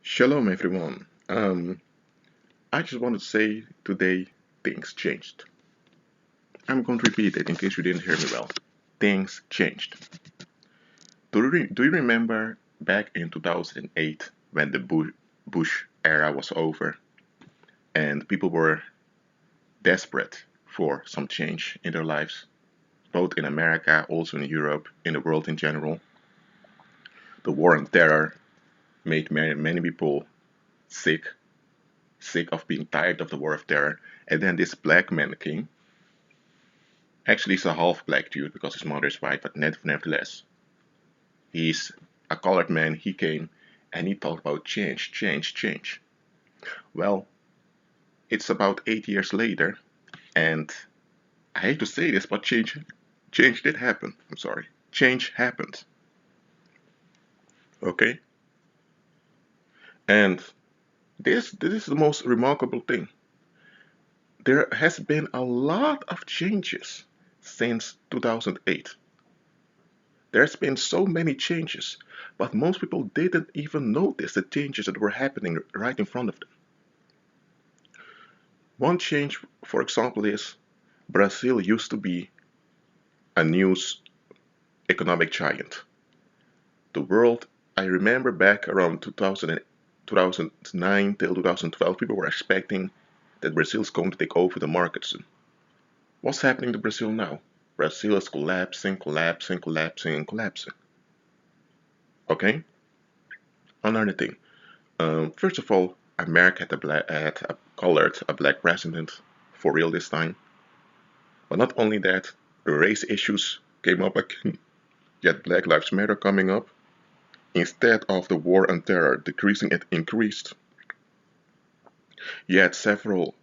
Shalom, everyone. I just want to say today things changed. I'm going to repeat it in case you didn't hear me well. Things changed. Do you remember back in 2008 when the Bush era was over and people were desperate for some change in their lives, both in America, also in Europe, in the world in general? The war on terror made many people sick, sick of being tired of the war of terror. And then this black man came. Actually, he's a half black dude because his mother is white, but nevertheless, he's a colored man. He came and he talked about change, change, change. Well, it's about 8 years later, and I hate to say this, but change did happen. I'm sorry, change happened. Okay, and this is the most remarkable thing. There has been a lot of changes since 2008. There's been so many changes, but most people didn't even notice the changes that were happening right in front of them. One change, for example, is Brazil used to be a news economic giant. The world, I remember back around 2009 till 2012, people were expecting that Brazil is going to take over the market soon. What's happening to Brazil now? Brazil is collapsing, collapsing, collapsing, and collapsing. Okay? Another thing. First of all, America colored a black president for real this time. But not only that, the race issues came up again. Yet Black Lives Matter coming up. Instead of the war on terror decreasing, it increased. You had several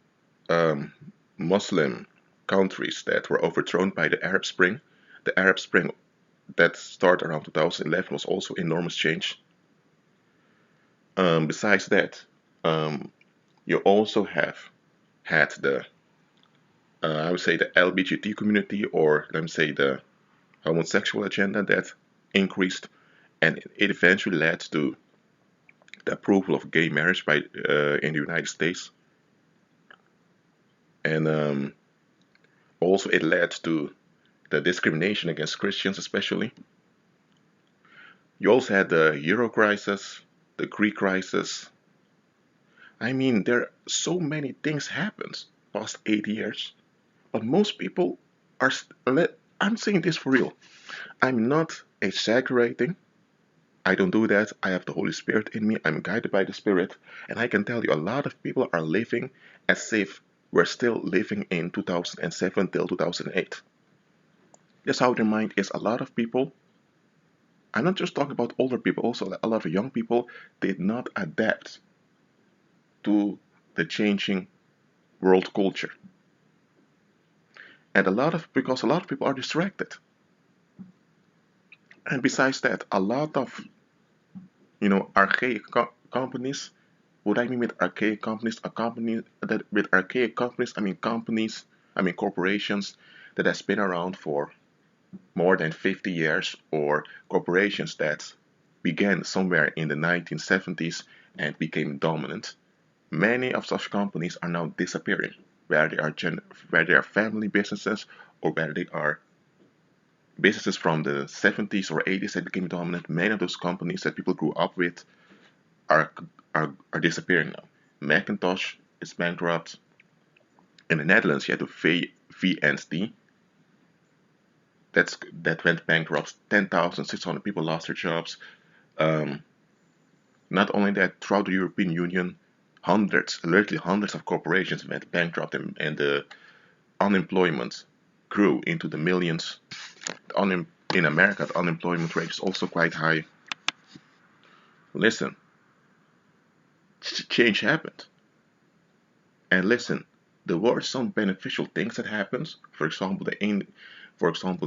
um, Muslim countries that were overthrown by the Arab Spring. The Arab Spring that started around 2011 was also enormous change. Besides that, um, you also have had the I would say the LGBT community, or let me say the homosexual agenda, that increased, and it eventually led to the approval of gay marriage by in the United States, and also it led to the discrimination against Christians, especially. You also had the Euro crisis, the Greek crisis. I mean, there are so many things happened past 8 years, but most people are. I'm saying this for real. I'm not exaggerating. I don't do that. I have the Holy Spirit in me. I'm guided by the Spirit. And I can tell you a lot of people are living as if we're still living in 2007 till 2008. That's how their mind is. A lot of people, I'm not just talking about older people, also a lot of young people did not adapt to the changing world culture. And because a lot of people are distracted. And besides that, a lot of, archaic companies. What I mean with archaic companies, a company that with archaic companies, I mean corporations that has been around for more than 50 years, or corporations that began somewhere in the 1970s and became dominant. Many of such companies are now disappearing, where they are family businesses, or where they are businesses from the 70s or 80s that became dominant. Many of those companies that people grew up with are are disappearing now. Macintosh is bankrupt. In the Netherlands, you had the VND that went bankrupt. 10,600 people lost their jobs. Um, Not only that, throughout the European Union, literally hundreds of corporations went bankrupt, and the unemployment grew into the millions. In America, the unemployment rate is also quite high. Listen, change happened. And listen, there were some beneficial things that happened. For example,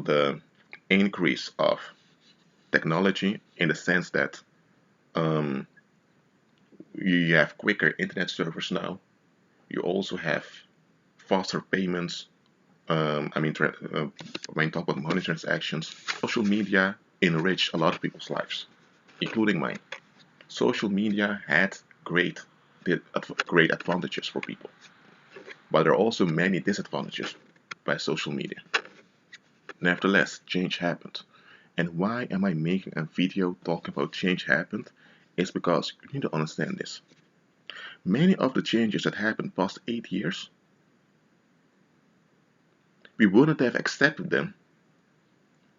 the increase of technology, in the sense that um, you have quicker internet servers now. You also have faster payments. When you talk about money transactions, social media enriched a lot of people's lives, including mine. social media had great advantages for people, but there are also many disadvantages by social media. Nevertheless, change happened. And why am I making a video talking about change happened? Is because you need to understand this. Many of the changes that happened past 8 years, we wouldn't have accepted them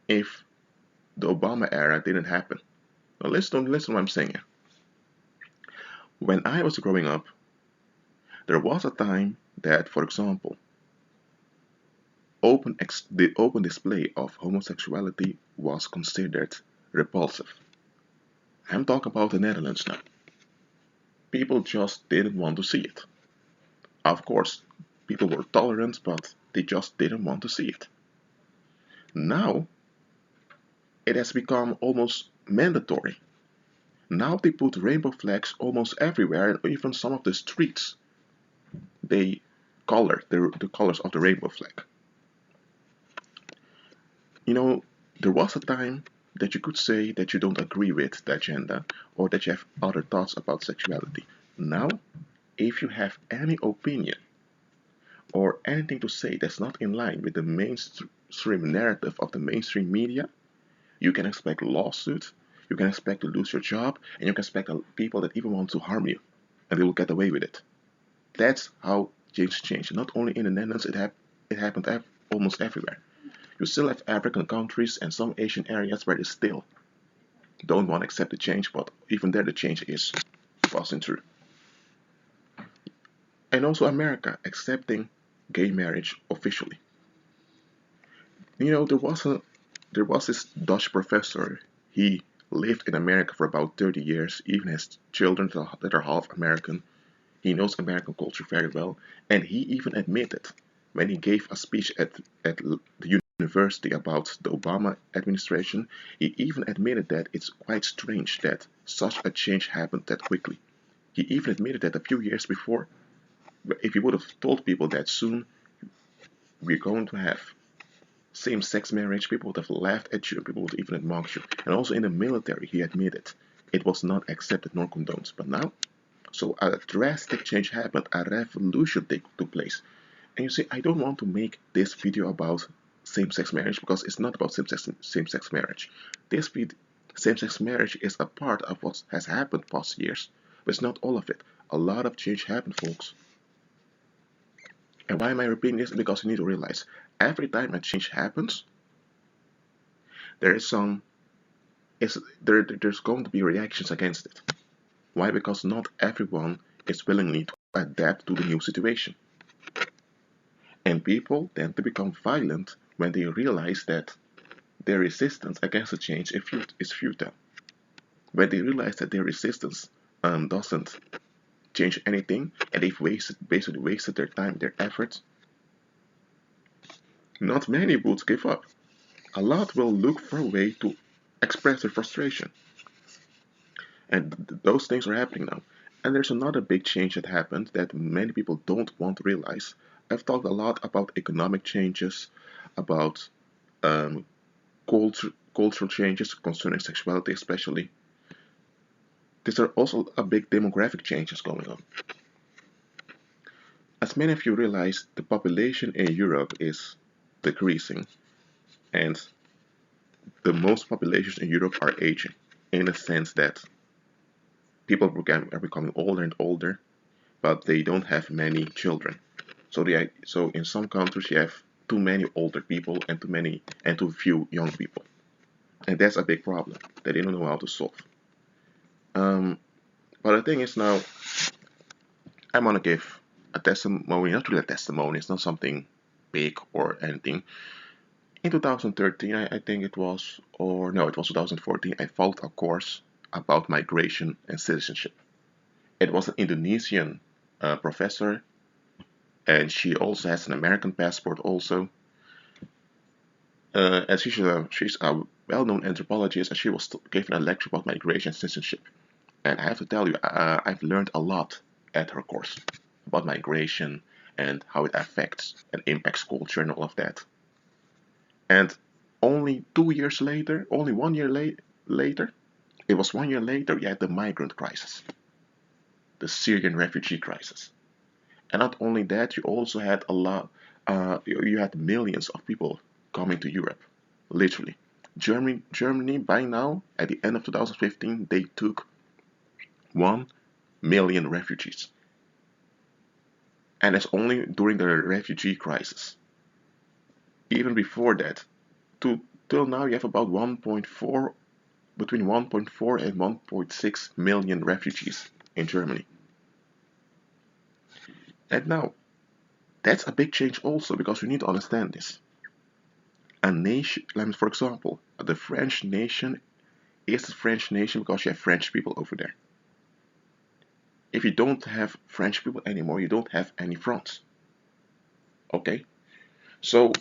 if the Obama era didn't happen. Now listen what I'm saying here. When I was growing up, there was a time that, for example, the open display of homosexuality was considered repulsive. I'm talking about the Netherlands now. People just didn't want to see it. Of course, people were tolerant, but they just didn't want to see it. Now, it has become almost mandatory. Now they put rainbow flags almost everywhere, and even some of the streets, they color the colors of the rainbow flag. You know, there was a time that you could say that you don't agree with the agenda or that you have other thoughts about sexuality. Now, if you have any opinion or anything to say that's not in line with the mainstream narrative of the mainstream media, you can expect lawsuits, you can expect to lose your job, and you can expect people that even want to harm you, and they will get away with it. That's how things change. Not only in the Netherlands, it happened almost everywhere. You still have African countries and some Asian areas where they still don't want to accept the change, but even there the change is passing through. And also America accepting gay marriage officially. You know, there was this Dutch professor. He lived in America for about 30 years, even has children that are half American. He knows American culture very well, and he even admitted when he gave a speech at the university about the Obama administration, he even admitted that it's quite strange that such a change happened that quickly. He even admitted that a few years before, if he would have told people that soon we're going to have same-sex marriage, people would have laughed at you, people would even have mocked you. And also in the military, he admitted it was not accepted nor condoned. But now, so a drastic change happened, a revolution took place. And you see, I don't want to make this video about same-sex marriage because it's not about same-sex marriage. Same-sex marriage is a part of what has happened past years, but it's not all of it. A lot of change happened, folks. And why am I repeating this? Because you need to realize every time a change happens, there's going to be reactions against it. Why? Because not everyone is willingly to adapt to the new situation. And people tend to become violent when they realize that their resistance against the change is futile. When they realize that their resistance doesn't change anything and they've basically wasted their time, their efforts, not many would give up. A lot will look for a way to express their frustration. And those things are happening now. And there's another big change that happened that many people don't want to realize. I've talked a lot about economic changes, about um, cultural changes concerning sexuality, especially. There are also a big demographic changes going on. As many of you realize, the population in Europe is decreasing, and the most populations in Europe are aging, in the sense that people are becoming older and older, but they don't have many children. So in some countries you have too many older people and too few young people, and that's a big problem that they don't know how to solve. But the thing is now, I'm gonna give a testimony, not really a testimony. It's not something big or anything. In 2013, I think it was, or no, it was 2014. I followed a course about migration and citizenship. It was an Indonesian professor, and she also has an American passport also. And she's a well-known anthropologist, and she was giving a lecture about migration and citizenship. And I have to tell you, I've learned a lot at her course about migration and how it affects and impacts culture and all of that. And only 2 years later, only 1 year later, It was 1 year later, you had the migrant crisis, the Syrian refugee crisis. And not only that, you also had a lot, you had millions of people coming to Europe, literally. Germany by now, at the end of 2015, they took 1 million refugees. And that's only during the refugee crisis. Even before that, to, till now, you have about 1.4, between 1.4 and 1.6 million refugees in Germany. And now, that's a big change also because you need to understand this. A nation, for example, the French nation is the French nation because you have French people over there. If you don't have French people anymore, you don't have any France. Okay? So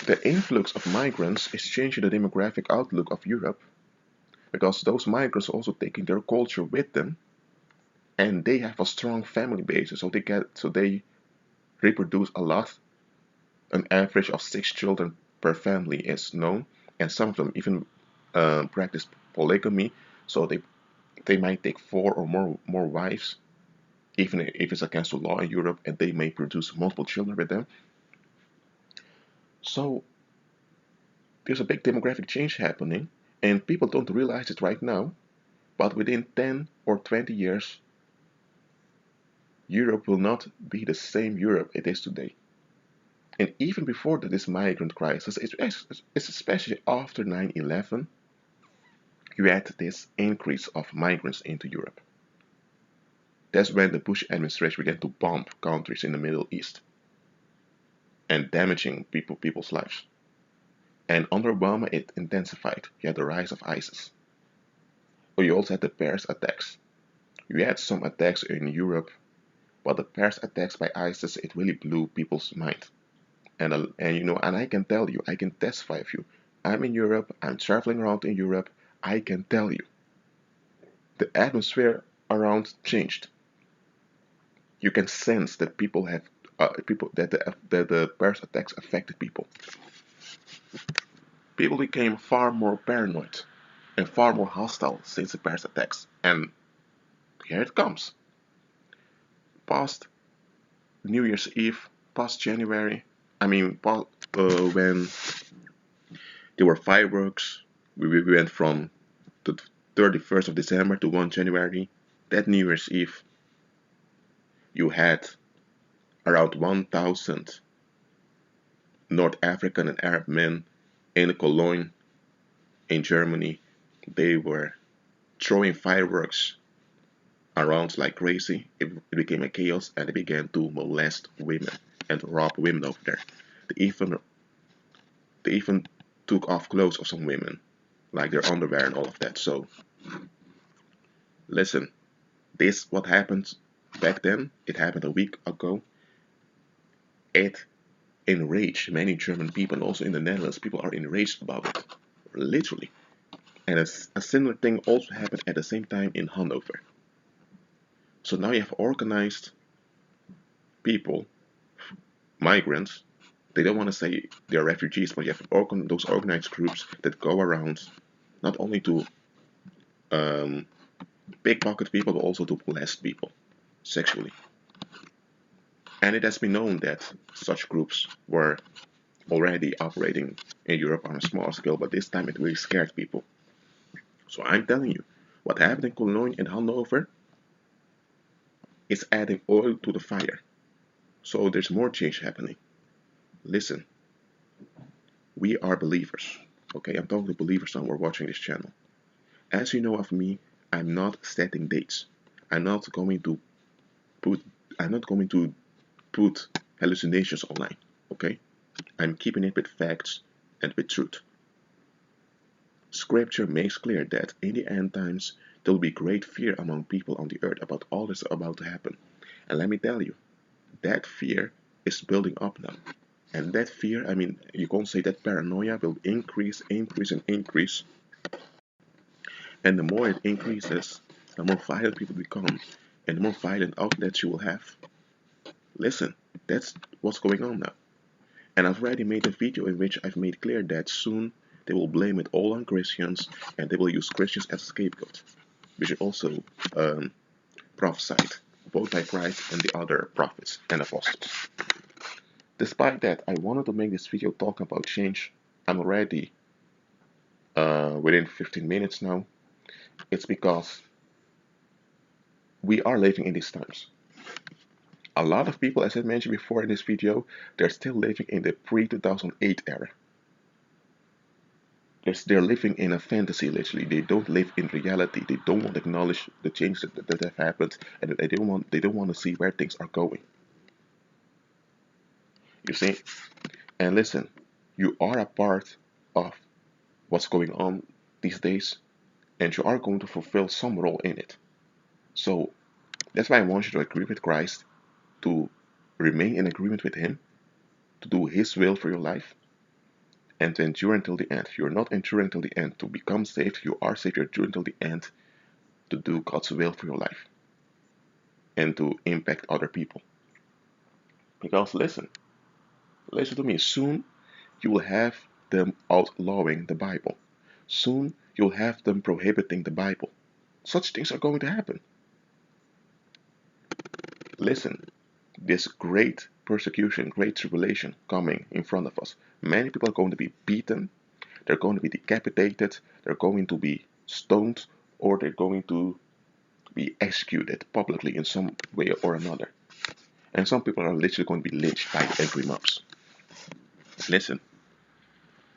the influx of migrants is changing the demographic outlook of Europe because those migrants are also taking their culture with them and they have a strong family basis, so they reproduce a lot. An average of 6 children per family is known, and some of them even practice polygamy, so they might take 4 or more wives, even if it's against the law in Europe, and they may produce multiple children with them. So there's a big demographic change happening, and people don't realize it right now, but within 10 or 20 years, Europe will not be the same Europe it is today. And even before this migrant crisis, it's especially after 9/11, you had this increase of migrants into Europe. That's when the Bush administration began to bomb countries in the Middle East and damaging people's lives. And under Obama, it intensified. You had the rise of ISIS. But you also had the Paris attacks. You had some attacks in Europe, but the Paris attacks by ISIS, it really blew people's mind. And I can tell you, I can testify of you. I'm in Europe, I'm traveling around in Europe, I can tell you, the atmosphere around changed. You can sense that people have people that the Paris attacks affected people. People became far more paranoid and far more hostile since the Paris attacks. And here it comes. Past New Year's Eve, past January, when there were fireworks, we went from the 31st of December to 1 January. That New Year's Eve, you had around 1,000 North African and Arab men in Cologne, in Germany. They were throwing fireworks around like crazy. It became a chaos and they began to molest women and rob women over there. They even, they even took off clothes of some women, like their underwear and all of that. So, listen, this what happened back then, it happened a week ago. It enraged many German people, and also in the Netherlands, people are enraged about it, literally. And a similar thing also happened at the same time in Hanover. So now you have organized people, migrants. They don't want to say they're refugees, but you have those organized groups that go around not only to pickpocket people, but also to molest people sexually. And it has been known that such groups were already operating in Europe on a small scale, but this time it really scared people. So I'm telling you, what happened in Cologne and Hanover is adding oil to the fire. So there's more change happening. Listen, we are believers. Okay, I'm talking to believers now who are watching this channel. As you know of me, I'm not setting dates. I'm not going to put I'm not going to put hallucinations online. Okay? I'm keeping it with facts and with truth. Scripture makes clear that in the end times there will be great fear among people on the earth about all that's about to happen. And let me tell you, that fear is building up now. And that fear, you can say that paranoia will increase, increase, and increase. And the more it increases, the more violent people become, and the more violent outlets you will have. Listen, that's what's going on now. And I've already made a video in which I've made clear that soon They will blame it all on Christians, and they will use Christians as a scapegoat, which is also prophesied both by Christ and the other prophets and apostles. Despite that, I wanted to make this video talking about change. I'm already within 15 minutes now. It's because we are living in these times. A lot of people, as I mentioned before in this video, they're still living in the pre-2008 era. They're living in a fantasy, literally. They don't live in reality. They don't want to acknowledge the changes that have happened, and they don't want to see where things are going. You see? And listen, you are a part of what's going on these days, and you are going to fulfill some role in it. So that's why I want you to agree with Christ, to remain in agreement with Him, to do His will for your life, and to endure until the end. You're not enduring until the end to become saved. You are saved. You're enduring until the end to do God's will for your life and to impact other people. Because listen to me. Soon you will have them outlawing the Bible. Soon you'll have them prohibiting the Bible. Such things are going to happen. Listen, this great persecution, great tribulation coming in front of us. Many people are going to be beaten, they're going to be decapitated, they're going to be stoned, or they're going to be executed publicly in some way or another. And some people are literally going to be lynched by the angry mobs. Listen,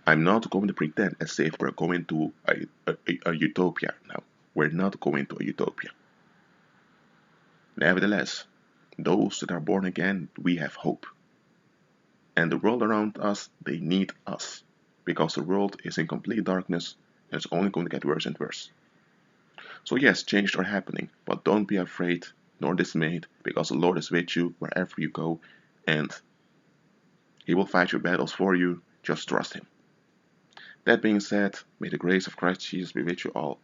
I'm not going to pretend as if we're going to a utopia now. We're not going to a utopia. Nevertheless, those that are born again, we have hope. And the world around us, they need us. Because the world is in complete darkness and it's only going to get worse and worse. So yes, changes are happening, but don't be afraid nor dismayed, because the Lord is with you wherever you go, and He will fight your battles for you. Just trust Him. That being said, may the grace of Christ Jesus be with you all.